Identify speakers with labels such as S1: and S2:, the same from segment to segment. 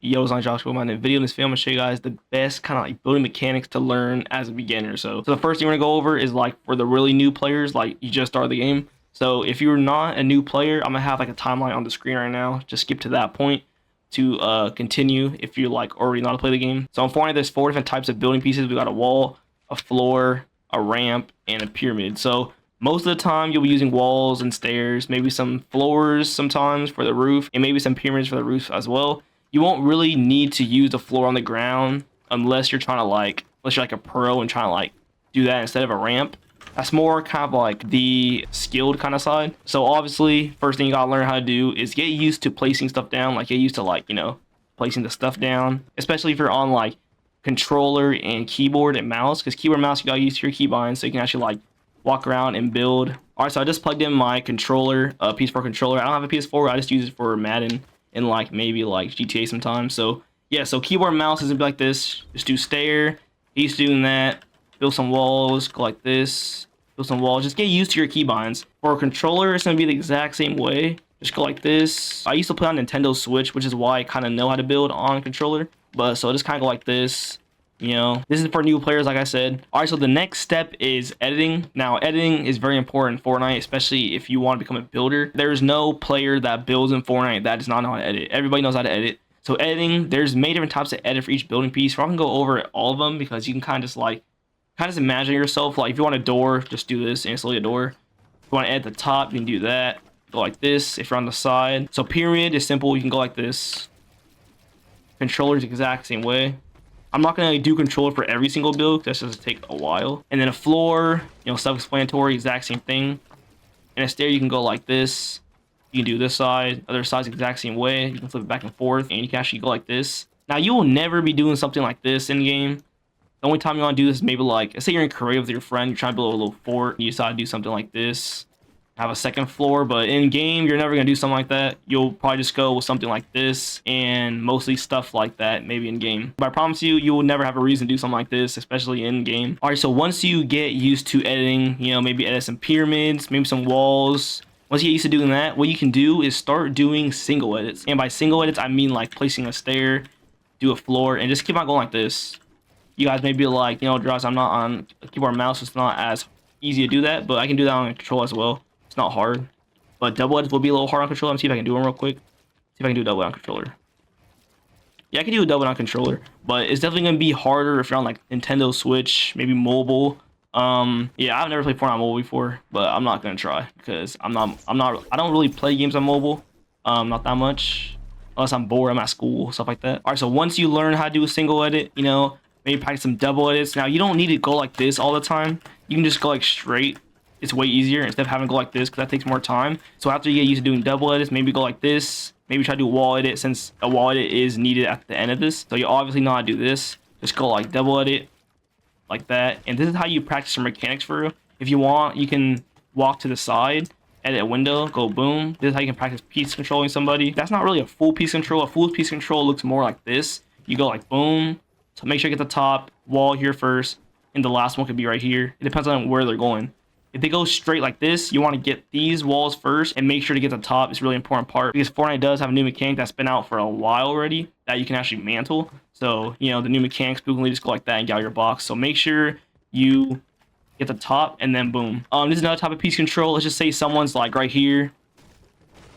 S1: Yo, it's Joshua. My Nvidia. In this video, I'm gonna show you guys the best kind of like building mechanics to learn as a beginner. So the first thing we're gonna go over is like for the really new players, like you just started the game. So if you're not a new player, I'm gonna have like a timeline on the screen right now. Just skip to that point to continue if you like already know how to play the game. So in Fortnite, there's 4 different types of building pieces. We got a wall, a floor, a ramp, and a pyramid. So most of the time you'll be using walls and stairs, maybe some floors sometimes for the roof, and maybe some pyramids for the roof as well. You won't really need to use the floor on the ground unless you're trying to unless you're like a pro and trying to like do that instead of a ramp. That's more kind of like the skilled kind of side. So obviously, first thing you gotta learn how to do is get used to placing stuff down. Like get used to placing the stuff down, especially if you're on like controller and keyboard and mouse, because keyboard and mouse you gotta use your keybinds so you can actually like walk around and build. All right, so I just plugged in my controller, PS4 controller. I don't have a PS4. I just use it for Madden and like maybe like GTA sometimes. So yeah, so keyboard and mouse is gonna be like this. Just do stair. He's doing that. Build some walls. Go like this. Build some walls. Just get used to your keybinds. For a controller, it's gonna be the exact same way. Just go like this. I used to play on Nintendo Switch, which is why I kind of know how to build on controller. But so just kind of go like this. This is for new players, like I said. All right, so the next step is editing. Now, editing is very important in Fortnite, especially if you want to become a builder. There's no player that builds in Fortnite that does not know how to edit. Everybody knows how to edit. So editing, there's many different types of edit for each building piece. We're not gonna go over all of them because you can kind of just imagine yourself. Like if you want a door, just do this, instantly a door. If you want to edit the top, you can do that. Go like this if you're on the side. So pyramid is simple. You can go like this. Controller is the exact same way. I'm not gonna do controller for every single build because that's just take a while. And then a floor, self-explanatory, exact same thing. And a stair, you can go like this. You can do this side, other side's exact same way. You can flip it back and forth, and you can actually go like this. Now you will never be doing something like this in game. The only time you want to do this is maybe like, let's say you're in Korea with your friend, you're trying to build a little fort, and you decide to do something like this. Have a second floor, but in game you're never gonna do something like that. You'll probably just go with something like this and mostly stuff like that maybe in game. But I promise you, you will never have a reason to do something like this, especially in game. All right, so once you get used to editing, maybe edit some pyramids, maybe some walls. Once you get used to doing that, what you can do is start doing single edits. And by single edits, I mean like placing a stair, do a floor, and just keep on going like this. You guys may be like, Dross, I'm not on a keyboard and mouse, so it's not as easy to do that, but I can do that on control as well. It's not hard, but double edits will be a little hard on controller. Let me see if I can do one real quick. See if I can do double on controller. Yeah, I can do a double on controller, but it's definitely gonna be harder if you're on like Nintendo Switch, maybe mobile. Yeah, I've never played Fortnite on mobile before, but I'm not gonna try because I don't really play games on mobile, not that much, unless I'm bored, I'm at school, stuff like that. All right, so once you learn how to do a single edit, maybe practice some double edits. Now you don't need to go like this all the time. You can just go like straight. It's way easier instead of having to go like this because that takes more time. So after you get used to doing double edits, maybe go like this. Maybe try to do a wall edit since a wall edit is needed at the end of this. So you obviously know how to do this. Just go like double edit like that. And this is how you practice your mechanics for real. If you want, you can walk to the side, edit a window, go boom. This is how you can practice piece controlling somebody. That's not really a full piece control. A full piece control looks more like this. You go like boom. So make sure you get the top wall here first. And the last one could be right here. It depends on where they're going. If they go straight like this, you want to get these walls first and make sure to get the top. It's a really important part because Fortnite does have a new mechanic that's been out for a while already that you can actually mantle. So, the new mechanics, you can just go like that and get out your box. So make sure you get the top and then boom. This is another type of piece control. Let's just say someone's like right here.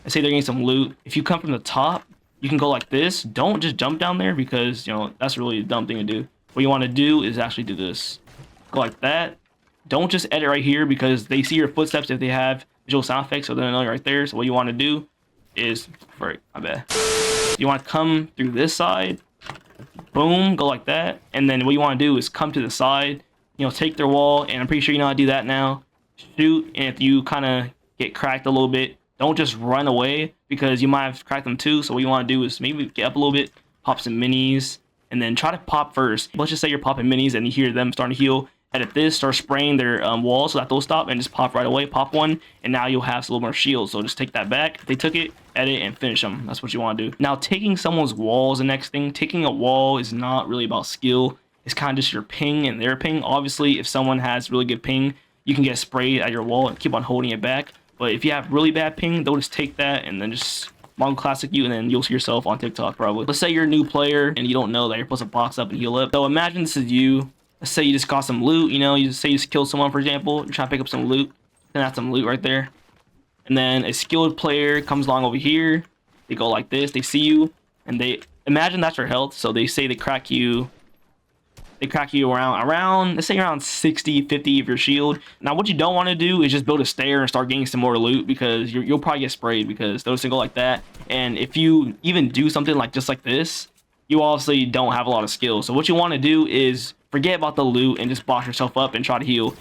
S1: Let's say they're getting some loot. If you come from the top, you can go like this. Don't just jump down there because, that's really a dumb thing to do. What you want to do is actually do this. Go like that. Don't just edit right here because they see your footsteps if they have visual sound effects, so they'll know you're right there. So what you want to do is, my bad. You want to come through this side, boom, go like that, and then what you want to do is come to the side, take their wall, and I'm pretty sure you know how to do that now. Shoot, and if you kind of get cracked a little bit, don't just run away because you might have cracked them too. So what you want to do is maybe get up a little bit, pop some minis, and then try to pop first. Let's just say you're popping minis and you hear them starting to heal. Edit this, start spraying their walls so that they'll stop and just pop right away. Pop one, and now you'll have a little more shield. So just take that back. If they took it, edit, and finish them. That's what you want to do. Now, taking someone's wall is the next thing. Taking a wall is not really about skill. It's kind of just your ping and their ping. Obviously, if someone has really good ping, you can get sprayed at your wall and keep on holding it back. But if you have really bad ping, they'll just take that and then just Long classic you, and then you'll see yourself on TikTok probably. Let's say you're a new player and you don't know that you're supposed to box up and heal up. So imagine this is you. Let's say you just got some loot, you know, you say you just killed someone, for example, you're trying to pick up some loot, then that's some loot right there. And then a skilled player comes along over here, they go like this, they see you, and they imagine that's your health, so they say they crack you around let's say around 60, 50 of your shield. Now what you don't want to do is just build a stair and start getting some more loot, because you'll probably get sprayed, because those things go like that. And if you even do something like just like this, you obviously don't have a lot of skill. So what you want to do is forget about the loot and just box yourself up and try to heal.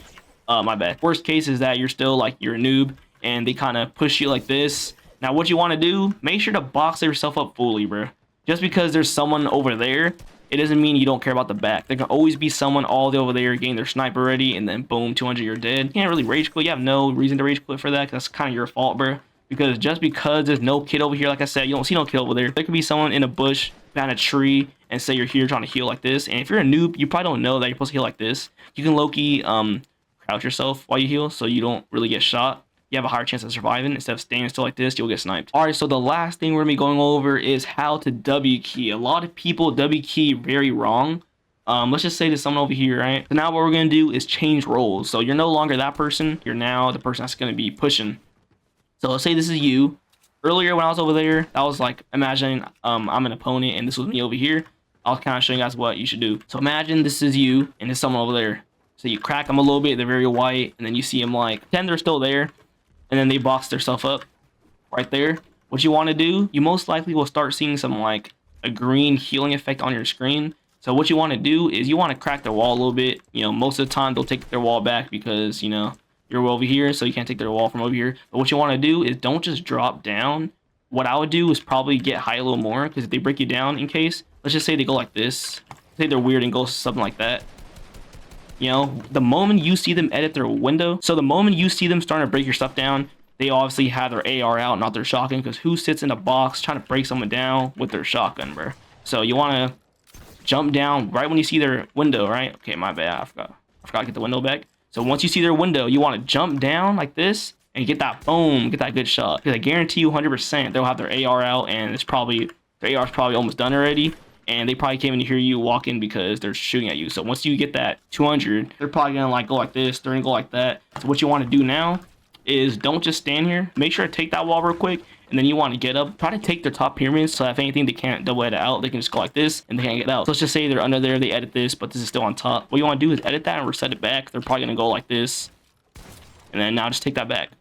S1: My bad. Worst case is that you're still like, you're a noob and they kind of push you like this. Now what you want to do, make sure to box yourself up fully, bro. Just because there's someone over there, it doesn't mean you don't care about the back. There can always be someone all the way over there getting their sniper ready, and then boom, 200, you're dead. You can't really rage quit. You have no reason to rage quit for that, 'cause that's kind of your fault, bro. Because just because there's no kid over here, like I said, you don't see no kid over there. There could be someone in a bush, behind a tree, and say you're here trying to heal like this. And if you're a noob, you probably don't know that you're supposed to heal like this. You can low-key crouch yourself while you heal, so you don't really get shot. You have a higher chance of surviving. Instead of standing still like this, you'll get sniped. All right, so the last thing we're gonna be going over is how to W key. A lot of people W key very wrong. Let's just say there's someone over here, right? So now what we're gonna do is change roles. So you're no longer that person. You're now the person that's gonna be pushing. So let's say this is you. Earlier when I was over there, that was like, imagine I'm an opponent and this was me over here. I'll kind of show you guys what you should do. So imagine this is you and there's someone over there. So you crack them a little bit, they're very white, and then you see them like, pretend they're still there, and then they box themselves up right there. What you want to do, you most likely will start seeing some like a green healing effect on your screen. So what you want to do is you want to crack their wall a little bit. You know, most of the time they'll take their wall back because, you know, you're over here, so you can't take their wall from over here. But what you want to do is don't just drop down. What I would do is probably get high a little more, because if they break you down, in case, let's just say they go like this. Say they're weird and go something like that. You know, the moment you see them edit their window, so the moment you see them starting to break your stuff down, they obviously have their AR out, not their shotgun, because who sits in a box trying to break someone down with their shotgun, bro? So you want to jump down right when you see their window, right? Okay, my bad, I forgot to get the window back. So once you see their window, you want to jump down like this and get that boom, get that good shot. Because I guarantee you 100% they'll have their AR out, and it's probably, their AR is probably almost done already. And they probably can't even hear you walk in because they're shooting at you. So once you get that 200, they're probably gonna like go like this, they're gonna go like that. So what you want to do now is don't just stand here. Make sure to take that wall real quick, and then you want to get up. Try to take their top pyramids, so if anything they can't double edit out, they can just go like this and they can't get out. So let's just say they're under there, they edit this, but this is still on top. What you want to do is edit that and reset it back. They're probably gonna go like this, and then now just take that back.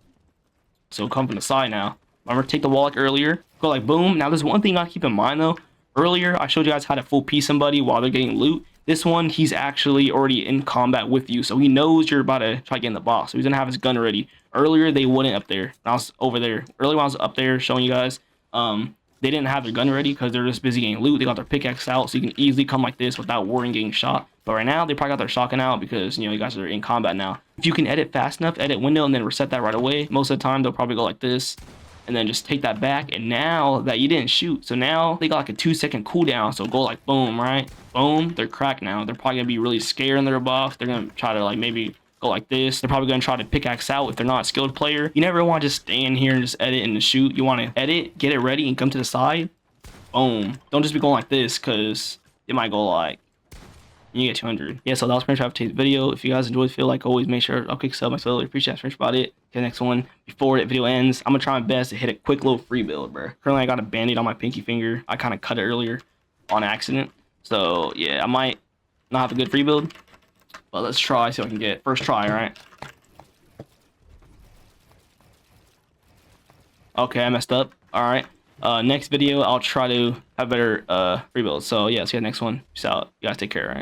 S1: So come from the side now. Remember, take the wall like earlier, go like boom. Now there's one thing I keep in mind though. Earlier, I showed you guys how to full P somebody while they're getting loot. This one, he's actually already in combat with you, so he knows you're about to try to get in the box. So he's gonna have his gun ready. Earlier, they wouldn't up there. I was over there. Earlier when I was up there showing you guys, they didn't have their gun ready because they're just busy getting loot. They got their pickaxe out, so you can easily come like this without worrying getting shot. But right now, they probably got their shotgun out because, you know, you guys are in combat now. If you can edit fast enough, edit window, and then reset that right away, most of the time, they'll probably go like this. And then just take that back, and now that you didn't shoot, so now they got like a 2-second cooldown, so go like boom, right? Boom, they're cracked now. They're probably gonna be really scared in their box. They're gonna try to like maybe go like this. They're probably gonna try to pickaxe out if they're not a skilled player. You never want to just stand here and just edit and shoot. You want to edit, get it ready, and come to the side. Boom. Don't just be going like this, because it might go like, you get 200. Yeah, so that was pretty much how today's video. If you guys enjoyed, feel like always, make sure I'll click sub. I really appreciate it. That's about it. Okay, next one. Before the video ends, I'm gonna try my best to hit a quick little free build, bro. Currently, I got a band-aid on my pinky finger. I kind of cut it earlier on accident. So yeah, I might not have a good free build, but let's try, see what I can get. First try, all right? Okay, I messed up. All right. Next video, I'll try to have better free builds. So yeah, see you next one. Peace out. You guys take care, all right?